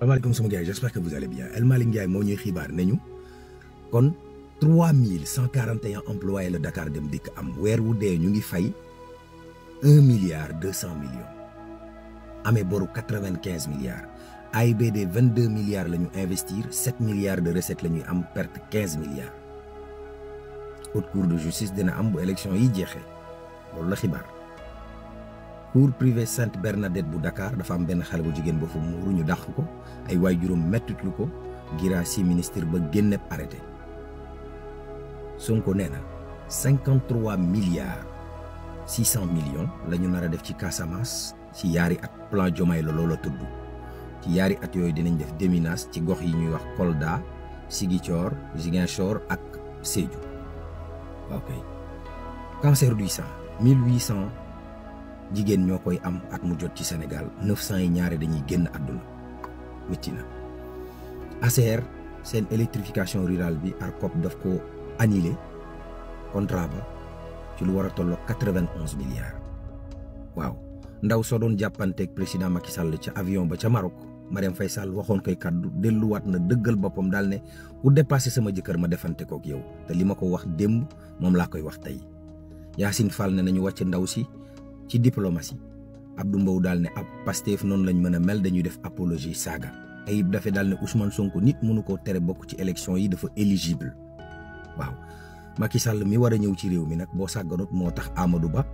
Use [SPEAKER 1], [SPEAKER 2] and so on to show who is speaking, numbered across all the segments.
[SPEAKER 1] Assalamualaikum sama gars, j'espère que vous allez bien. El Malick Ndiaye moo ñuy xibaar nañu kon 3141 employés le Dakar Dem Dikk am weer wu dee ñu ngi fay 1 milliard 200 millions amee boru 95 milliards AIBD 22 milliards la ñu investir 7 milliards de recettes la ñuy am perte 15 milliards haute cour de justice dina am bu élection yi jeexee loolu la xibaar. cour privé Sainte Bernadette bu Dakar dafa am benn xale bu jigéen ba fa muuru ñu dàq ko ay waajuram mettitlu ko Guirassy ministre ba génne arrêté Sonko nee na 53 milliards 600 millions la ñu nar a def ci Casamance ci yaari at plan Diomaye la loola tudd ci yaari at yooyu dinañ def déminage ci gox yi ñuy wax Kolda Ziguinchor ak Sédhiou ok cancer du sang 1800 jigéen ñoo koy am at mu jot ci Sénégal 900 yi ñaare dañuy génn àdduna métti na ASER seen électrification rurale bi ARCOP daf ko annulé contrat ba ci lu war a tolloo 91 milliards waaw ndaw soo doon jàppanteeg président Macky Sall ca avion ba ca Maroc Marième Faye Sall waxoon koy kaddu delluwaat na dëggal boppam daal ne ku dépassé sama jëkkër ma defante kook yow te li ma ko wax démb moom laa koy wax tey Yacine Fall ne nañu wàcc ndaw si ci diplomatie Abdou Mbow daal ne ab Pastef noonu lañ mën a mel dañuy def apologie saaga Ayib Daffé daal ne Ousmane Sonko nit mënu koo tere bokk ci élection yi dafa éligible waaw Macky Sall mi war a ñëw ci réew mi nag boo sàgganut moo tax Amadou Ba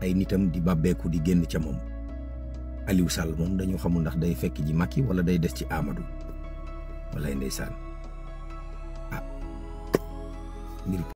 [SPEAKER 1] ay nitam di bàbbeeku di génn ca moom Aliou Sall moom dañu xamul ndax day fekk ji Macky wala day des ci Amadou walay ndeysaan ah mbir